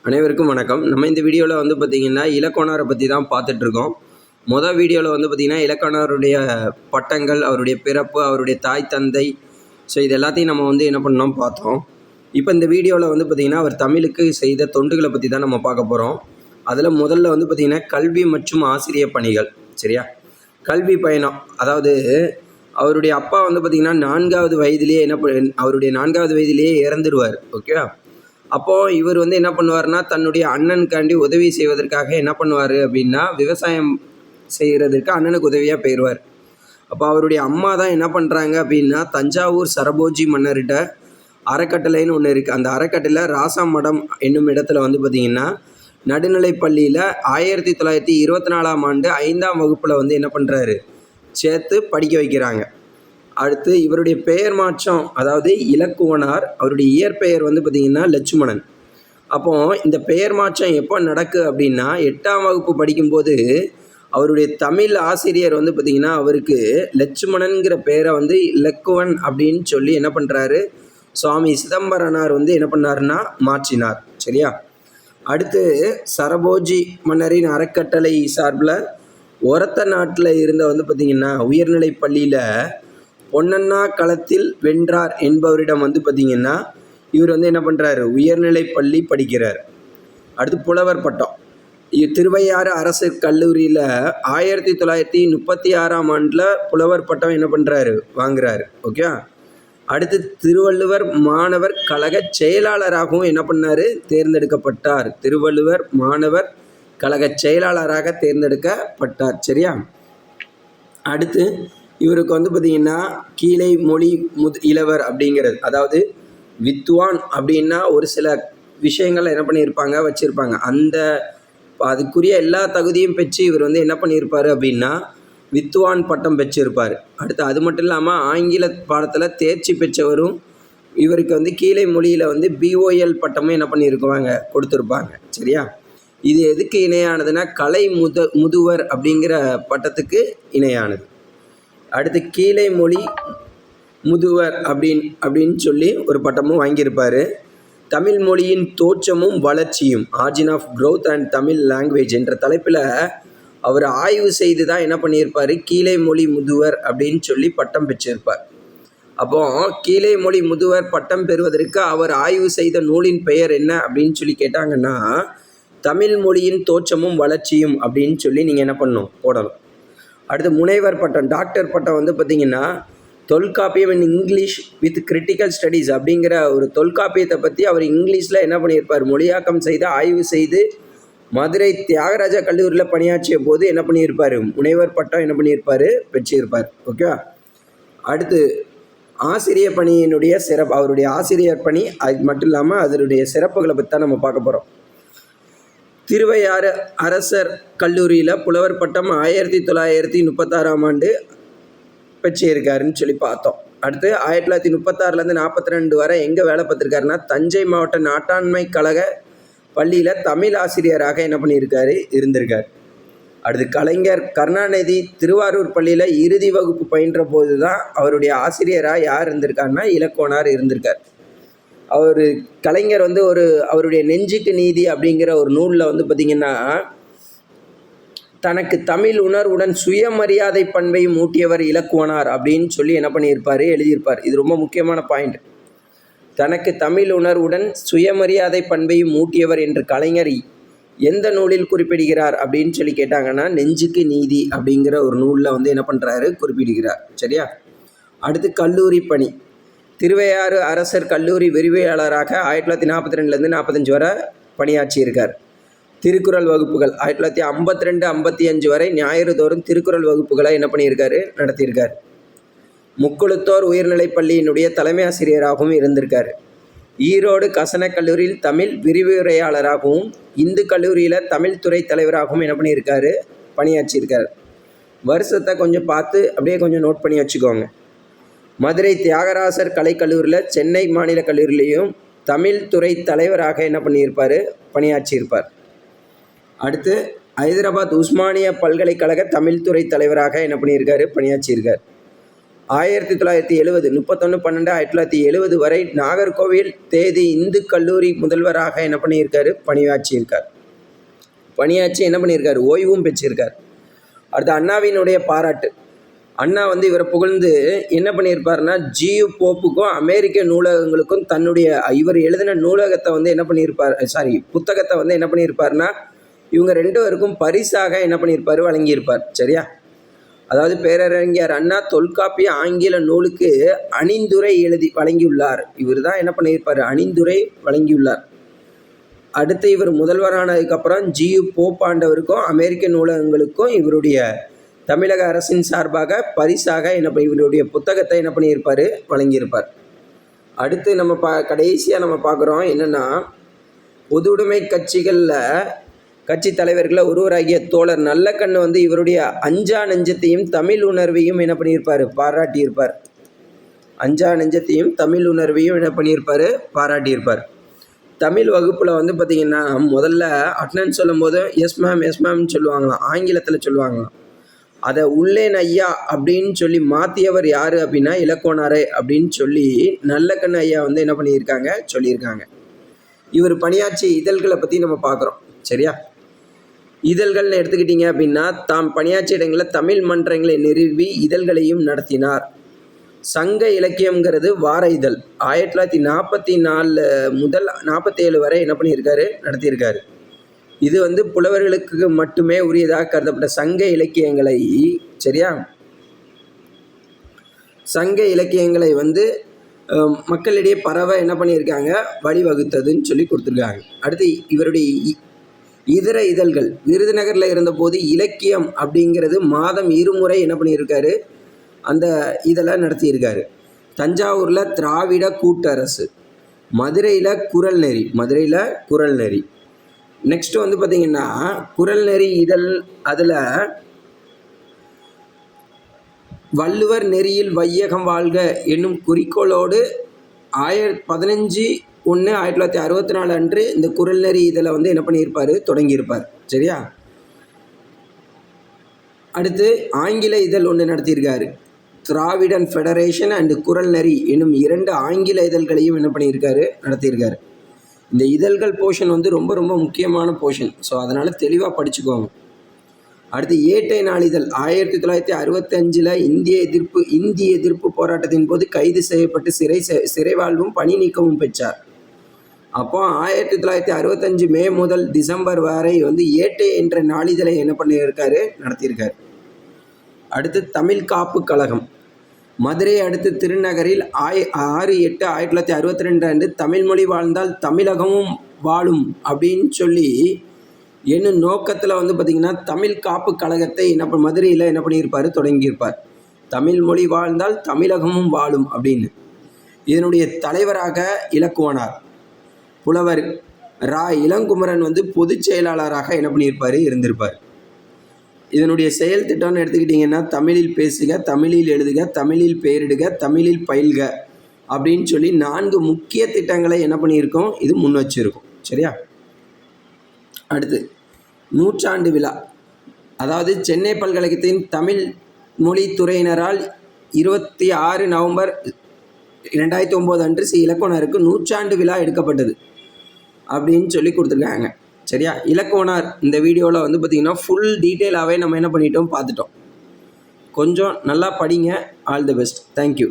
அனைவருக்கும் வணக்கம். நம்ம இந்த வீடியோவில் வந்து பார்த்திங்கன்னா இலக்குவனாரை பற்றி தான் பார்த்துட்ருக்கோம். மொதல் வீடியோவில் வந்து பார்த்திங்கன்னா இலக்குவனாருடைய பட்டங்கள், அவருடைய பிறப்பு, அவருடைய தாய் தந்தை, ஸோ இது எல்லாத்தையும் நம்ம வந்து என்ன பண்ணோம் பார்த்தோம். இப்போ இந்த வீடியோவில் வந்து பார்த்திங்கன்னா அவர் தமிழுக்கு செய்த தொண்டுகளை பற்றி தான் நம்ம பார்க்க போகிறோம். அதில் முதல்ல வந்து பார்த்திங்கன்னா கல்வி மற்றும் ஆசிரியர் பணிகள். சரியா? கல்வி பயணம், அதாவது அவருடைய அப்பா வந்து பார்த்திங்கன்னா 4வது வயதிலேயே அவருடைய 4வது வயதிலேயே இறந்துடுவார். ஓகேவா? அப்போது இவர் வந்து என்ன பண்ணுவார்னா, தன்னுடைய அண்ணனுக்காண்டி உதவி செய்வதற்காக என்ன பண்ணுவார் அப்படின்னா, விவசாயம் செய்கிறதுக்கு அண்ணனுக்கு உதவியாக போயிடுவார். அப்போ அவருடைய அம்மா தான் என்ன பண்ணுறாங்க அப்படின்னா, தஞ்சாவூர் சரபோஜி மன்னர்கிட்ட அறக்கட்டளைன்னு ஒன்று இருக்குது. அந்த அறக்கட்டளை ராசாமடம் என்னும் இடத்துல வந்து பார்த்திங்கன்னா நடுநிலைப் பள்ளியில் 1924ஆம் ஆண்டு 5ஆம் வகுப்பில் வந்து என்ன பண்ணுறாரு, சேர்த்து படிக்க வைக்கிறாங்க. அடுத்து இவருடைய பெயர் மாற்றம், அதாவது இலக்குவனார், அவருடைய இயற்பெயர் வந்து பார்த்திங்கன்னா லட்சுமணன். அப்போது இந்த பெயர் மாற்றம் எப்போ நடக்குது அப்படின்னா, 8ஆம் வகுப்பு படிக்கும்போது அவருடைய தமிழ் ஆசிரியர் வந்து பார்த்திங்கன்னா அவருக்கு லட்சுமணன்கிற பெயரை வந்து இலக்குவன் அப்படின்னு சொல்லி என்ன பண்ணுறாரு, சுவாமி சிதம்பரனார் வந்து என்ன பண்ணாருன்னா மாற்றினார். சரியா? அடுத்து சரபோஜி மன்னரின் அறக்கட்டளை சார்பில் ஒரத்த நாட்டில் இருந்த வந்து பார்த்திங்கன்னா உயர்நிலை பள்ளியில் பொன்னண்ணா களத்தில் வென்றார் என்பவரிடம் வந்து பார்த்திங்கன்னா இவர் வந்து என்ன பண்ணுறாரு, உயர்நிலை பள்ளி படிக்கிறார். அடுத்து புலவர் பட்டம். திருவையாறு அரசு கல்லூரியில் 1936ஆம் ஆண்டில் புலவர் பட்டம் என்ன பண்ணுறாரு, வாங்குறாரு. ஓகே. அடுத்து திருவள்ளுவர் மாணவர் கழக செயலாளராகவும் என்ன பண்ணார், தேர்ந்தெடுக்கப்பட்டார். திருவள்ளுவர் மாணவர் கழக செயலாளராக தேர்ந்தெடுக்கப்பட்டார். சரியா? அடுத்து இவருக்கு வந்து பார்த்திங்கன்னா கீழை மொழி இளவர் அப்படிங்கிறது, அதாவது வித்வான் அப்படின்னா ஒரு சில விஷயங்கள் என்ன பண்ணியிருப்பாங்க, வச்சுருப்பாங்க. அதுக்குரிய எல்லா தகுதியும் பெற்று இவர் வந்து என்ன பண்ணியிருப்பார் அப்படின்னா வித்வான் பட்டம் பெற்றிருப்பார். அடுத்து அது மட்டும் இல்லாமல் ஆங்கில பாடத்தில் தேர்ச்சி பெற்றவரும் இவருக்கு வந்து கீழை மொழியில் வந்து BOL பட்டமும் என்ன பண்ணியிருக்குவாங்க, கொடுத்துருப்பாங்க. சரியா? இது எதுக்கு இணையானதுன்னா கலை முதுவர் அப்படிங்கிற பட்டத்துக்கு இணையானது. அடுத்து கீழை மொழி முதுவர் அப்படின்னு சொல்லி ஒரு பட்டமும் வாங்கியிருப்பார். தமிழ் மொழியின் தோற்றமும் வளர்ச்சியும், origin of growth and Tamil language என்ற தலைப்பில் அவர் ஆய்வு செய்து தான் என்ன பண்ணியிருப்பார், கீழை மொழி முதுவர் அப்படின்னு சொல்லி பட்டம் பெற்றிருப்பார். அப்போது கீழை மொழி முதுவர் பட்டம் பெறுவதற்கு அவர் ஆய்வு செய்த நூலின் பெயர் என்ன அப்படின்னு சொல்லி கேட்டாங்கன்னா, தமிழ் மொழியின் தோற்றமும் வளர்ச்சியும் அப்படின்னு சொல்லி நீங்கள் என்ன பண்ணணும், போடணும். அடுத்து முனைவர் பட்டம், டாக்டர் பட்டம் வந்து பார்த்திங்கன்னா Tolkappiyam in English with critical studies அப்படிங்கிற ஒரு தொல்காப்பியத்தை பற்றி அவர் இங்கிலீஷில் என்ன பண்ணியிருப்பார், மொழியாக்கம் செய்து ஆய்வு செய்து மதுரை தியாகராஜா கல்லூரியில் பணியாற்றிய போது என்ன பண்ணியிருப்பார், முனைவர் பட்டம் என்ன பண்ணியிருப்பார், பெற்றிருப்பார். ஓகே. அடுத்து ஆசிரியர் பணியினுடைய சிறப்பு, அவருடைய ஆசிரியர் பணி, அது மட்டும் இல்லாமல் அதனுடைய சிறப்புகளை பற்றி தான் நம்ம பார்க்க போகிறோம். திருவையாறு அரசர் கல்லூரியில் புலவர் பட்டம் 1936ஆம் ஆண்டு பெற்றிருக்காருன்னு சொல்லி பார்த்தோம். அடுத்து 1936லேருந்து 42 வரை எங்கே வேலை பார்த்துருக்காருன்னா தஞ்சை மாவட்ட நாட்டாண்மை கழக பள்ளியில் தமிழ் ஆசிரியராக என்ன பண்ணியிருக்காரு, இருந்திருக்கார். அடுத்து கலைஞர் கருணாநிதி திருவாரூர் பள்ளியில் இறுதி வகுப்பு பயின்ற போது தான் அவருடைய ஆசிரியராக யார் இருந்திருக்காருன்னா இலக்குவனார் இருந்திருக்கார். அவர் கலைஞர் வந்து அவருடைய நெஞ்சுக்கு நீதி அப்படிங்கிற ஒரு நூலில் வந்து பார்த்திங்கன்னா தனக்கு தமிழ் உணர்வுடன் சுயமரியாதை பண்பையும் ஊட்டியவர் இலக்குவனார் அப்படின்னு சொல்லி என்ன பண்ணியிருப்பார், எழுதியிருப்பார். இது ரொம்ப முக்கியமான பாயிண்ட். தனக்கு தமிழ் உணர்வுடன் சுயமரியாதை பண்பையும் ஊட்டியவர் என்று கலைஞர் எந்த நூலில் குறிப்பிடுகிறார் அப்படின்னு சொல்லி கேட்டாங்கன்னா, நெஞ்சுக்கு நீதி அப்படிங்கிற ஒரு நூலில் வந்து என்ன பண்ணுறாரு, குறிப்பிடுகிறார். சரியா? அடுத்து கல்லூரி பணி. திருவையாறு அரசர் கல்லூரி விரிவுரையாளராக 1942லேருந்து 45 வரை பணியாற்றியிருக்கார். திருக்குறள் வகுப்புகள் 1952-55 வரை ஞாயிறு தோறும் திருக்குறள் வகுப்புகளை என்ன பண்ணியிருக்காரு, நடத்தியிருக்கார். முக்குளத்தோர் உயர்நிலைப் பள்ளியினுடைய தலைமை ஆசிரியராகவும் இருந்திருக்கார். ஈரோடு கசன கல்லூரியில் தமிழ் விரிவுரையாளராகவும் இந்து கல்லூரியில் தமிழ் துறை தலைவராகவும் என்ன பண்ணியிருக்காரு, பணியாற்றியிருக்கார். வருஷத்தை கொஞ்சம் பார்த்து அப்படியே கொஞ்சம் நோட் பண்ணி வச்சுக்கோங்க. மதுரை தியாகராசர் கலைக்கல்லூரியில், சென்னை மாநில கல்லூரியிலையும் தமிழ் துறை தலைவராக என்ன பண்ணியிருப்பார், பணியாற்றியிருப்பார். அடுத்து ஹைதராபாத் உஸ்மானியா பல்கலைக்கழக தமிழ்துறை தலைவராக என்ன பண்ணியிருக்காரு, பணியாற்றியிருக்கார். 1970 31/12/1970 வரை நாகர்கோவில் தேதி இந்து கல்லூரி முதல்வராக என்ன பண்ணியிருக்காரு, பணியாற்றியிருக்கார். பணியாற்றி என்ன பண்ணியிருக்காரு, ஓய்வும் பெற்றிருக்கார். அடுத்து அண்ணாவினுடைய பாராட்டு. அண்ணா இவரை புகழ்ந்து என்ன பண்ணியிருப்பாருன்னா, ஜியு போப்புக்கும் அமெரிக்க நூலகங்களுக்கும் தன்னுடைய இவர் எழுதின நூலகத்தை என்ன பண்ணியிருப்பார், புத்தகத்தை என்ன பண்ணியிருப்பார்னா, இவங்க 2 பேருக்கும் பரிசாக என்ன பண்ணியிருப்பார், வழங்கியிருப்பார். சரியா? அதாவது பேரறிஞர் அண்ணா தொல்காப்பிய ஆங்கில நூலுக்கு அணிந்துரை எழுதி வழங்கியுள்ளார். இவர் தான் என்ன பண்ணியிருப்பார், அணிந்துரை வழங்கியுள்ளார். அடுத்து இவர் முதல்வரானதுக்கப்புறம் ஜியு போப்பாண்டவருக்கும் அமெரிக்க நூலகங்களுக்கும் இவருடைய தமிழக அரசின் சார்பாக பரிசாக இவருடைய புத்தகத்தை என்ன பண்ணியிருப்பார், வழங்கியிருப்பார். அடுத்து நம்ம கடைசியாக நம்ம பார்க்குறோம் என்னென்னா, பொதுவுடைமை கட்சி தலைவர்களில் ஒருவராகிய தோழர் நல்லக்கண்ணு இவருடைய அஞ்சா நெஞ்சத்தையும் தமிழ் உணர்வையும் என்ன பண்ணியிருப்பார், பாராட்டியிருப்பார். அஞ்சா நெஞ்சத்தையும் தமிழ் உணர்வையும் என்ன பண்ணியிருப்பார், பாராட்டியிருப்பார். தமிழ் வகுப்பில் பார்த்திங்கன்னா முதல்ல அட்டனன்ஸ் சொல்லும்போது எஸ் மேம்னு சொல்லுவாங்களாம், ஆங்கிலத்தில் சொல்லுவாங்களாம். அதை உள்ளேன் ஐயா அப்படின்னு சொல்லி மாற்றியவர் யார் அப்படின்னா இலக்கோனாரே அப்படின்னு சொல்லி நல்லக்கண்ணு ஐயா என்ன பண்ணியிருக்காங்க, சொல்லியிருக்காங்க. இவர் பணியாற்றிய இதழ்களை பற்றி நம்ம பார்க்குறோம். சரியா? இதழ்கள்னு எடுத்துக்கிட்டிங்க அப்படின்னா, தாம் பணியாற்றிய இடங்களில் தமிழ் மன்றங்களை நிறுவி இதழ்களையும் நடத்தினார். சங்க இலக்கியங்கிறது வார இதழ் 1944 முதல் 47 வரை என்ன பண்ணியிருக்காரு, நடத்தியிருக்காரு. இது புலவர்களுக்கு மட்டுமே உரியதாக கருதப்பட்ட சங்க இலக்கியங்களை, சரியா, சங்க இலக்கியங்களை மக்களிடையே பரவ என்ன பண்ணியிருக்காங்க, வழிவகுத்ததுன்னு சொல்லி கொடுத்துருக்காங்க. அடுத்து இவருடைய இதர இதழ்கள் விருதுநகரில் இருந்தபோது இலக்கியம் அப்படிங்கிறது மாதம் 2 முறை என்ன பண்ணியிருக்காரு, அந்த இதெல்லாம் நடத்தியிருக்காரு. தஞ்சாவூரில் திராவிட கூட்டரசு, மதுரையில் குறள் நெறி. நெக்ஸ்ட் பார்த்திங்கன்னா குறள் நெறி இதழ், அதில் வள்ளுவர் நெறியில் வையகம் வாழ்க என்னும் குறிக்கோளோடு 15/1/1964 அன்று இந்த குறள் நெறி இதழை என்ன பண்ணியிருப்பார், தொடங்கியிருப்பார். சரியா? அடுத்து ஆங்கில இதழ் ஒன்று நடத்தியிருக்காரு. திராவிடன் ஃபெடரேஷன் அண்டு குறள் நெறி என்னும் 2 ஆங்கில இதழ்களையும் என்ன பண்ணியிருக்காரு, நடத்தியிருக்காரு. இந்த இதழ்கள் போர்ஷன் ரொம்ப ரொம்ப முக்கியமான போர்ஷன். ஸோ அதனால் தெளிவாக படிச்சுக்கோங்க. அடுத்து ஏட்டை நாளிதழ் 1965 இந்திய எதிர்ப்பு போராட்டத்தின் போது கைது செய்யப்பட்டு சிறை வாழ்வும் பணி நீக்கமும் பெற்றார். அப்போ 1965 மே முதல் டிசம்பர் வரை ஏட்டை என்ற நாளிதழை என்ன பண்ணியிருக்காரு, நடத்தியிருக்காரு. அடுத்து தமிழ் காப்பு கழகம் மதுரை அடுத்து திருநகரில் 6/8/1962 அன்று தமிழ்மொழி வாழ்ந்தால் தமிழகமும் வாழும் அப்படின்னு சொல்லி என்னும் நோக்கத்தில் பார்த்திங்கன்னா தமிழ் காப்பு கழகத்தை மதுரையில் என்ன பண்ணியிருப்பார், தொடங்கியிருப்பார். தமிழ் மொழி வாழ்ந்தால் தமிழகமும் வாழும் அப்படின்னு. இதனுடைய தலைவராக இலக்குவனார். புலவர் ரா இளங்குமரன் பொதுச் செயலாளராக என்ன பண்ணியிருப்பார், இருந்திருப்பார். இதனுடைய செயல் திட்டம்னு எடுத்துக்கிட்டிங்கன்னா தமிழில் பேசுக, தமிழில் எழுதுக, தமிழில் பெயரிடுக, தமிழில் பயில்க அப்படின்னு சொல்லி 4 முக்கிய திட்டங்களை என்ன பண்ணியிருக்கோம், இது முன் வச்சிருக்கோம். சரியா? அடுத்து நூற்றாண்டு விழா. அதாவது சென்னை பல்கலைக்கழகத்தின் தமிழ் மொழி துறையினரால் 26 நவம்பர் 2009 அன்று இலக்குவனாருக்கு நூற்றாண்டு விழா எடுக்கப்பட்டது அப்படின்னு சொல்லி கொடுத்துருக்காங்க. சரியா? இலக்குவனார் இந்த வீடியோவில் பார்த்திங்கன்னா ஃபுல் டீட்டெயிலாகவே நம்ம என்ன பண்ணிட்டோம், பார்த்துட்டோம். கொஞ்சம் நல்லா படிங்க. All the best. தேங்க்யூ.